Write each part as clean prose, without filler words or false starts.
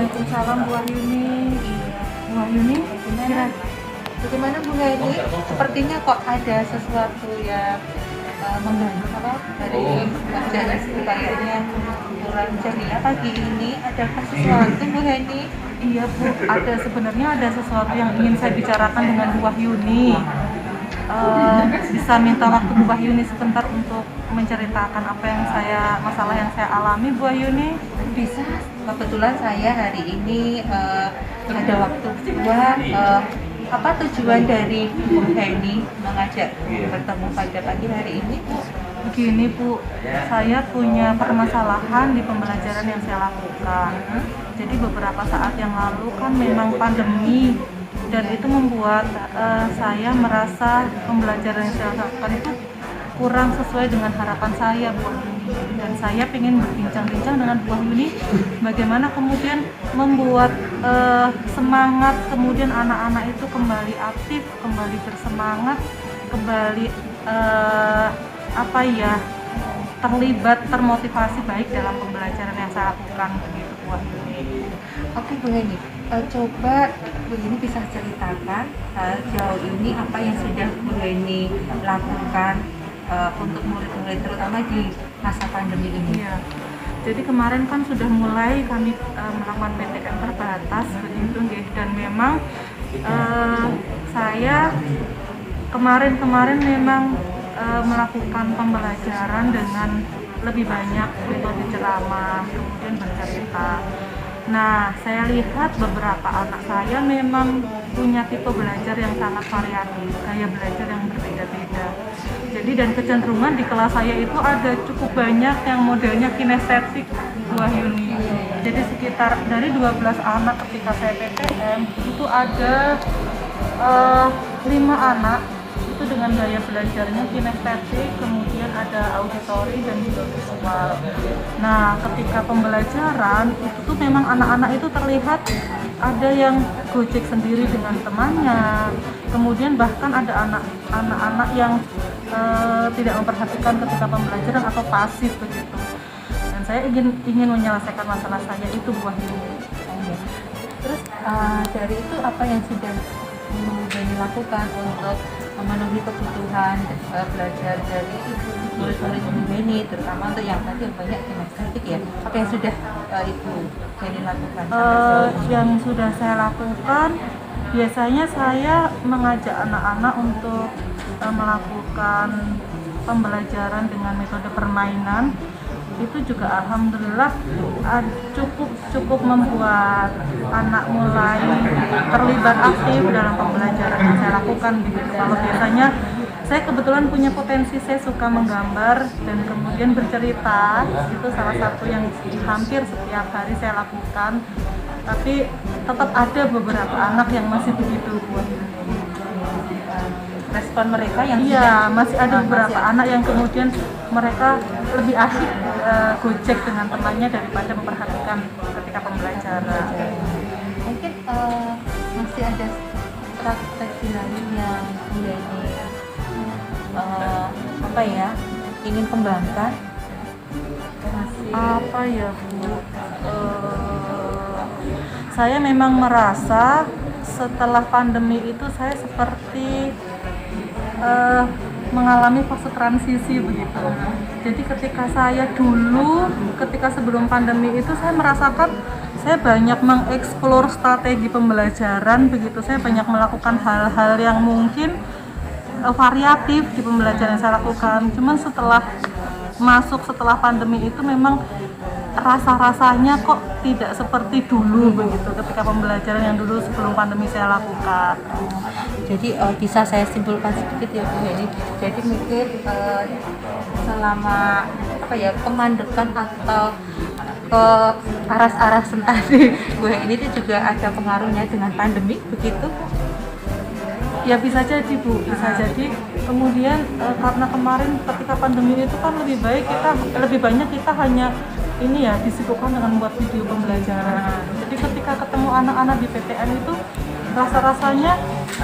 Waalaikumsalam Bu Wahyuni. Bu Wahyuni, Bagaimana Bu Heni? Sepertinya kok ada sesuatu yang mengganggu apa dari pekerjaan sepertinya kurang ceria pagi ini. Adakah sesuatu Bu Heni? iya Bu, sebenarnya ada sesuatu yang ingin saya bicarakan dengan Bu Wahyuni. Bisa minta waktu Bu Wahyuni sebentar untuk menceritakan masalah yang saya alami, Bu Wahyuni? Bisa. Kebetulan saya hari ini ada waktu buat apa tujuan dari Bu Heni mengajak bertemu pada pagi hari ini? Begini Bu, saya punya permasalahan di pembelajaran yang saya lakukan. Jadi beberapa saat yang lalu kan memang pandemi, dan itu membuat saya merasa pembelajaran yang saya lakukan itu kurang sesuai dengan harapan saya, Bu Wahyuni. Dan saya ingin berbincang-bincang dengan Bu Wahyuni bagaimana kemudian membuat semangat kemudian anak-anak itu kembali aktif, kembali bersemangat, kembali terlibat, termotivasi baik dalam pembelajaran yang saya lakukan, begitu Bu Wahyuni. Oke Bu Heni, coba Bu Heni bisa ceritakan sejauh ini apa yang sudah Bu Heni lakukan untuk murid-murid terutama di masa pandemi ini. Iya. Jadi kemarin kan sudah mulai kami melakukan PTM terbatas begitu nggih, dan memang saya kemarin memang melakukan pembelajaran dengan lebih banyak metode ceramah, kemudian bercerita. Nah, saya lihat beberapa anak saya memang punya tipe belajar yang sangat variatif, gaya belajar yang berbeda-beda. Jadi dan kecenderungan di kelas saya itu ada cukup banyak yang modelnya kinestetik, Bu Wahyuni. Jadi sekitar dari 12 anak ketika saya PTM itu ada 5 anak itu dengan gaya belajarnya kinestetik, kemudian ada auditori dan juga visual. Nah, ketika pembelajaran itu tuh memang anak-anak itu terlihat ada yang gojek sendiri dengan temannya, kemudian bahkan ada anak-anak yang tidak memperhatikan ketika pembelajaran atau pasif begitu. Dan saya ingin menyelesaikan masalah saya itu, Bu Wahyuni. Terus dari itu apa yang sudah Bu Heni lakukan untuk memenuhi kebutuhan belajar dari murid-murid Bu Heni, terutama untuk yang tadi yang banyak kinestetik ya? Apa yang sudah Ibu Heni lakukan? Yang sudah saya lakukan, biasanya saya mengajak anak-anak untuk melakukan pembelajaran dengan metode permainan. Itu juga alhamdulillah cukup membuat anak mulai terlibat aktif dalam pembelajaran yang saya lakukan begitu. Kalau biasanya saya kebetulan punya potensi, saya suka menggambar dan kemudian bercerita, itu salah satu yang hampir setiap hari saya lakukan, tapi tetap ada beberapa anak yang masih begitu buat respon mereka yang masih ada beberapa anak yang kemudian mereka lebih asik gojek dengan temannya daripada memperhatikan ketika pembelajaran. Mungkin masih ada strategi lain yang ingin kembangkan? Apa ya Bu? Saya memang merasa setelah pandemi itu saya seperti mengalami fase transisi begitu. Jadi ketika sebelum pandemi itu saya merasakan saya banyak mengeksplor strategi pembelajaran begitu. Saya banyak melakukan hal-hal yang mungkin variatif di pembelajaran yang saya lakukan. Cuman setelah pandemi itu memang rasa-rasanya kok tidak seperti dulu begitu ketika pembelajaran yang dulu sebelum pandemi saya lakukan. Jadi bisa saya simpulkan sedikit ya Bu Heni. Jadi mungkin selama kemandekan atau ke aras-aras tadi Bu Heni itu juga ada pengaruhnya dengan pandemi begitu? Ya bisa jadi Bu, bisa jadi. Kemudian karena kemarin ketika pandemi itu kan lebih banyak kita hanya disibukkan dengan membuat video pembelajaran. Jadi ketika ketemu anak-anak di PTN itu rasa-rasanya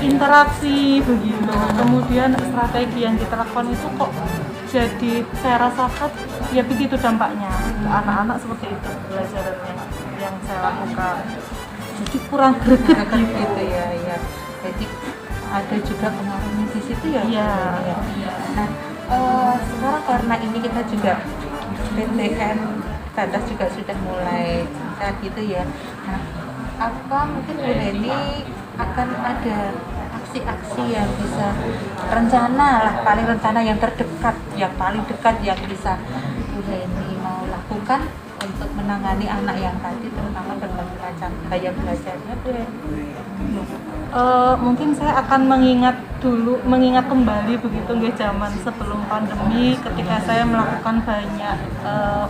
interaksi begitu. Kemudian strategi yang kita lakukan itu kok jadi saya rasakan ya begitu dampaknya ke anak-anak seperti itu pembelajarannya. Ya yang saya lakukan. Jadi kurang greget gitu ya, ya. Jadi ada juga pengaruhnya di situ ya. Iya. Nah, sekarang karena ini kita juga PTN Tandas juga sudah mulai saat gitu ya. Nah, apa mungkin Bu Heni akan ada aksi-aksi yang bisa rencana lah, paling rencana yang terdekat, yang paling dekat yang bisa Bu Heni mau lakukan untuk menangani anak yang tadi, terutama berbagai macam gaya belajarnya Bu Heni? Mungkin saya akan mengingat kembali begitu nggih zaman sebelum pandemi, ketika saya melakukan banyak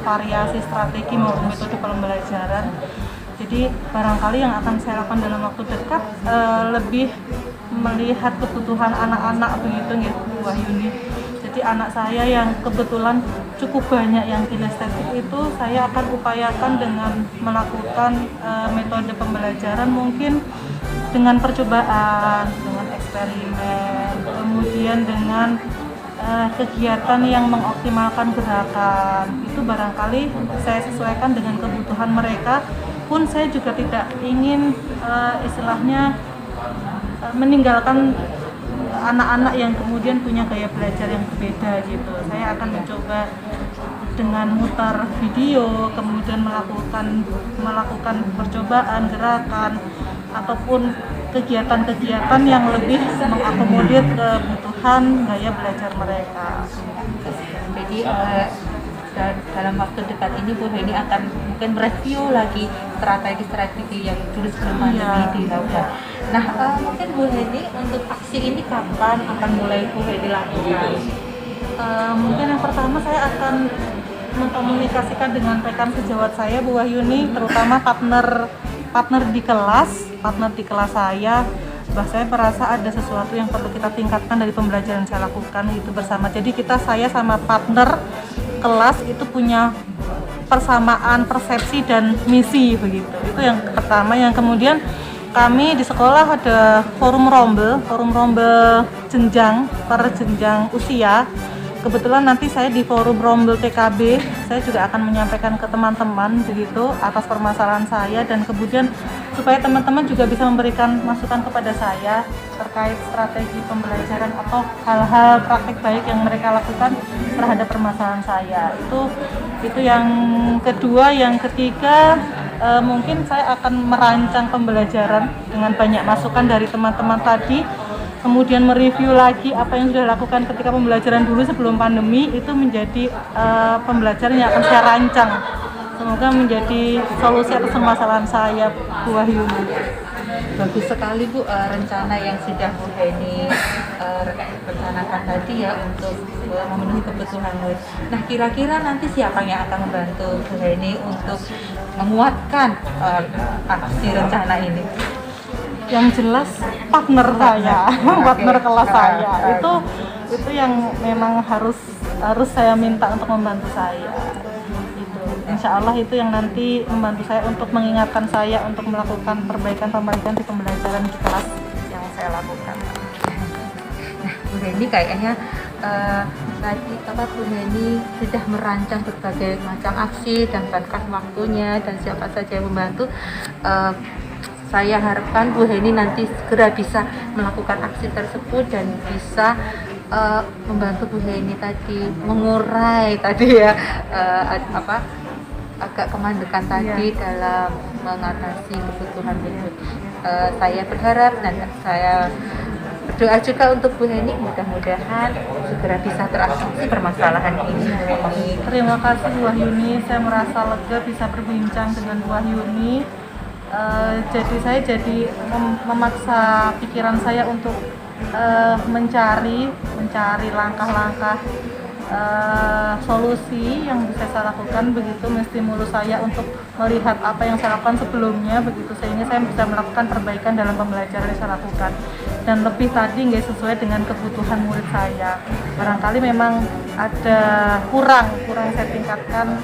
variasi strategi maupun metode pembelajaran. Jadi barangkali yang akan saya lakukan dalam waktu dekat lebih melihat kebutuhan anak-anak begitu nggih Bu Wahyuni. Jadi anak saya yang kebetulan cukup banyak yang kinestetik itu saya akan upayakan dengan melakukan metode pembelajaran mungkin dengan percobaan, dengan eksperimen, kemudian dengan kegiatan yang mengoptimalkan gerakan. Itu barangkali saya sesuaikan dengan kebutuhan mereka, pun saya juga tidak ingin istilahnya meninggalkan anak-anak yang kemudian punya gaya belajar yang berbeda gitu. Saya akan mencoba dengan mutar video, kemudian melakukan percobaan gerakan ataupun kegiatan-kegiatan yang lebih mengakomodir kebutuhan gaya belajar mereka. Jadi dalam waktu dekat ini Bu Heni akan mungkin mereview lagi strategi-strategi yang dulu sebelum pandemi dilakukan. Nah, mungkin Bu Heni untuk aksi ini kapan akan mulai Bu Heni lakukan? Mungkin yang pertama saya akan mengkomunikasikan dengan rekan sejawat saya Bu Wahyuni, terutama partner di kelas saya. Saya merasa ada sesuatu yang perlu kita tingkatkan dari pembelajaran saya lakukan itu bersama. Jadi saya sama partner kelas itu punya persamaan persepsi dan misi begitu. Itu yang pertama. Yang kemudian kami di sekolah ada forum rombel jenjang per jenjang usia. Kebetulan nanti saya di forum rombel TKB, saya juga akan menyampaikan ke teman-teman begitu atas permasalahan saya, dan kemudian supaya teman-teman juga bisa memberikan masukan kepada saya terkait strategi pembelajaran atau hal-hal praktik baik yang mereka lakukan terhadap permasalahan saya. Itu yang kedua. Yang ketiga, mungkin saya akan merancang pembelajaran dengan banyak masukan dari teman-teman tadi, kemudian mereview lagi apa yang sudah dilakukan ketika pembelajaran dulu sebelum pandemi, itu menjadi pembelajaran yang akan saya rancang. Semoga menjadi solusi atas permasalahan saya, Bu Wahyuni. Bagus sekali Bu, rencana yang sudah Bu Heni rencanakan tadi ya untuk memenuhi kebutuhan murid. Nah, kira-kira nanti siapa yang akan membantu Bu Heni untuk menguatkan aksi rencana ini? Yang jelas partner saya, partner kelas saya. Itu yang memang harus saya minta untuk membantu saya. Insya Allah itu yang nanti membantu saya untuk mengingatkan saya untuk melakukan perbaikan di pembelajaran di kelas yang saya lakukan. Nah, Bu Heni kayaknya tadi Bu Heni sudah merancang berbagai macam aksi dan bahkan waktunya dan siapa saja yang membantu. Saya harapkan Bu Heni nanti segera bisa melakukan aksi tersebut dan bisa membantu Bu Heni tadi mengurai tadi ya agak kemandekan tadi dalam mengatasi kebutuhan murid. Saya berharap dan saya berdoa juga untuk Bu Heni, mudah-mudahan segera bisa teratasi permasalahan ini. Terima kasih Bu Wahyuni, saya merasa lega bisa berbincang dengan Bu Wahyuni. Jadi saya memaksa pikiran saya untuk mencari langkah-langkah solusi yang bisa saya lakukan begitu, menstimulus saya untuk melihat apa yang saya lakukan sebelumnya begitu, sehingga saya bisa melakukan perbaikan dalam pembelajaran yang saya lakukan dan lebih tadi nggak sesuai dengan kebutuhan murid saya. Barangkali memang ada kurang saya tingkatkan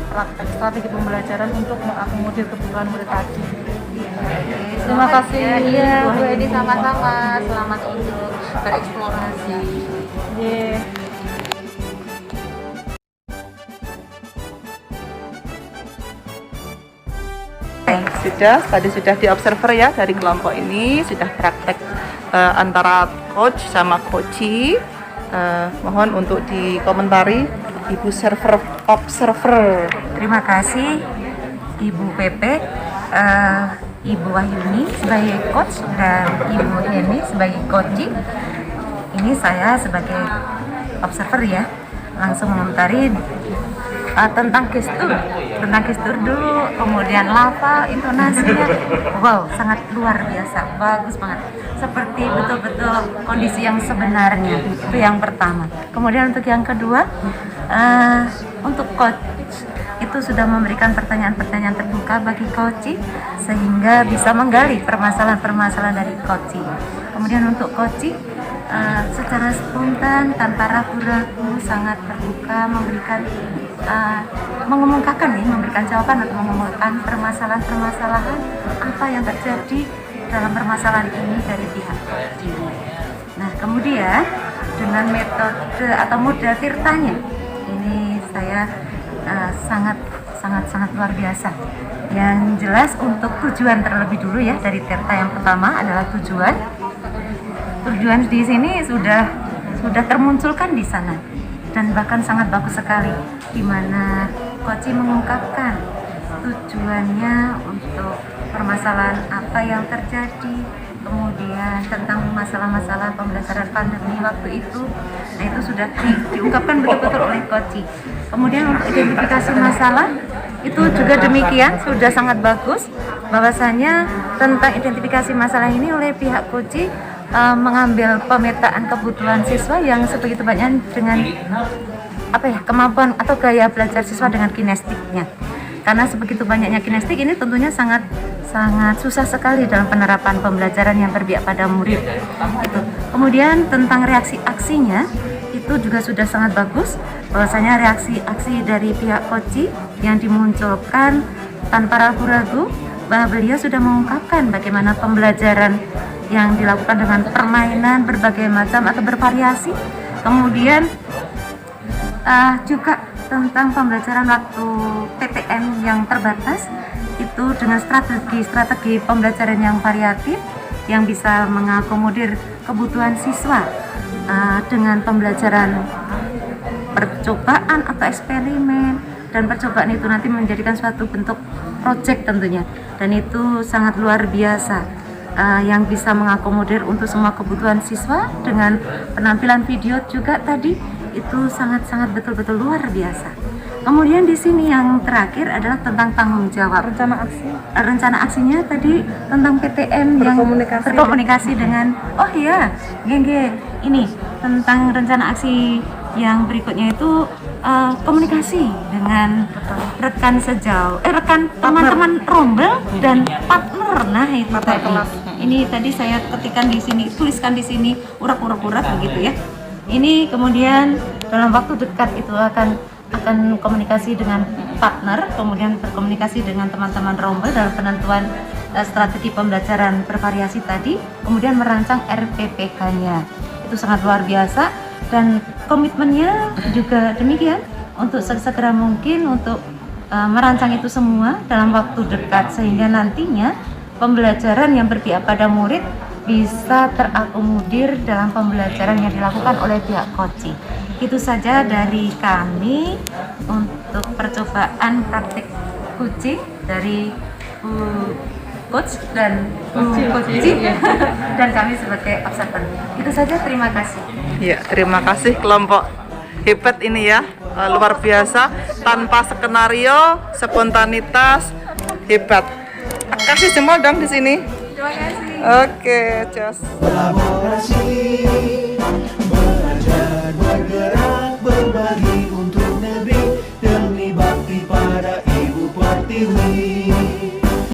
praktek strategi pembelajaran untuk mengakomodir kebutuhan murid tadi. Terima kasih. Iya, Bu Heni, sama-sama. Selamat untuk bereksplorasi. Yeah. tadi sudah di observer ya dari kelompok ini, sudah praktek antara coach sama coachee. Mohon untuk dikomentari Ibu observer. Terima kasih Ibu Pepe, Ibu Wahyuni sebagai coach dan Ibu Heni sebagai coachee. Ini saya sebagai observer ya, langsung mengomentari tentang gestur dulu, kemudian lafal, intonasinya, wow, sangat luar biasa, bagus banget, seperti betul-betul kondisi yang sebenarnya. Itu yang pertama. Kemudian untuk yang kedua, untuk coach itu sudah memberikan pertanyaan-pertanyaan terbuka bagi coachee sehingga bisa menggali permasalahan-permasalahan dari coachee. Kemudian untuk coachee secara spontan tanpa ragu-ragu sangat terbuka memberikan jawaban atau mengumumkan permasalahan-permasalahan apa yang terjadi dalam permasalahan ini dari pihak coachee. Nah, kemudian dengan metode atau model tirtanya ini saya sangat luar biasa. Yang jelas untuk tujuan terlebih dulu ya, dari tirta yang pertama adalah tujuan di sini sudah termunculkan di sana dan bahkan sangat bagus sekali, di mana coachee mengungkapkan tujuannya untuk permasalahan apa yang terjadi, kemudian tentang masalah-masalah pembelajaran pandemi waktu itu. Nah, itu sudah diungkapkan betul-betul oleh coachee. Kemudian untuk identifikasi masalah itu juga demikian, sudah sangat bagus bahwasanya tentang identifikasi masalah ini oleh pihak coachee mengambil pemetaan kebutuhan siswa yang sebegitu banyak dengan kemampuan atau gaya belajar siswa dengan kinestiknya. Karena sebegitu banyaknya kinestik ini tentunya sangat susah sekali dalam penerapan pembelajaran yang berpihak pada murid. Itu. Kemudian tentang reaksi aksinya itu juga sudah sangat bagus, bahwasanya reaksi aksi dari pihak coachee yang dimunculkan tanpa ragu-ragu bahwa beliau sudah mengungkapkan bagaimana pembelajaran yang dilakukan dengan permainan berbagai macam atau bervariasi. Kemudian juga tentang pembelajaran waktu PTM yang terbatas itu dengan strategi pembelajaran yang variatif yang bisa mengakomodir kebutuhan siswa dengan pembelajaran percobaan atau eksperimen, dan percobaan itu nanti menjadikan suatu bentuk project tentunya, dan itu sangat luar biasa. Yang bisa mengakomodir untuk semua kebutuhan siswa dengan penampilan video juga tadi itu sangat betul-betul luar biasa. Kemudian di sini yang terakhir adalah tentang tanggung jawab. Rencana aksinya tadi tentang PTM yang berkomunikasi dengan ini tentang rencana aksi yang berikutnya itu komunikasi dengan rekan teman-teman rombel dan partner. Nah, itu tadi. Ini tadi saya tuliskan di sini urak-urak begitu ya. Ini kemudian dalam waktu dekat itu akan komunikasi dengan partner, kemudian berkomunikasi dengan teman-teman rombel dalam penentuan strategi pembelajaran bervariasi tadi, kemudian merancang RPPK-nya. Itu sangat luar biasa, dan komitmennya juga demikian untuk segera mungkin untuk merancang itu semua dalam waktu dekat sehingga nantinya pembelajaran yang berpihak pada murid bisa terakomodir dalam pembelajaran yang dilakukan oleh pihak coachee. Itu saja dari kami untuk percobaan praktik coachee dari coach dan coachee dan kami sebagai observer. Itu saja, terima kasih. Ya, terima kasih kelompok hebat ini ya, luar biasa, tanpa skenario, spontanitas, hebat. Kasih jempol dong di sini. Terima kasih. Oke, jos. Kolaborasi, belajar, bergerak, berbagi untuk negeri demi bakti pada Ibu Pertiwi.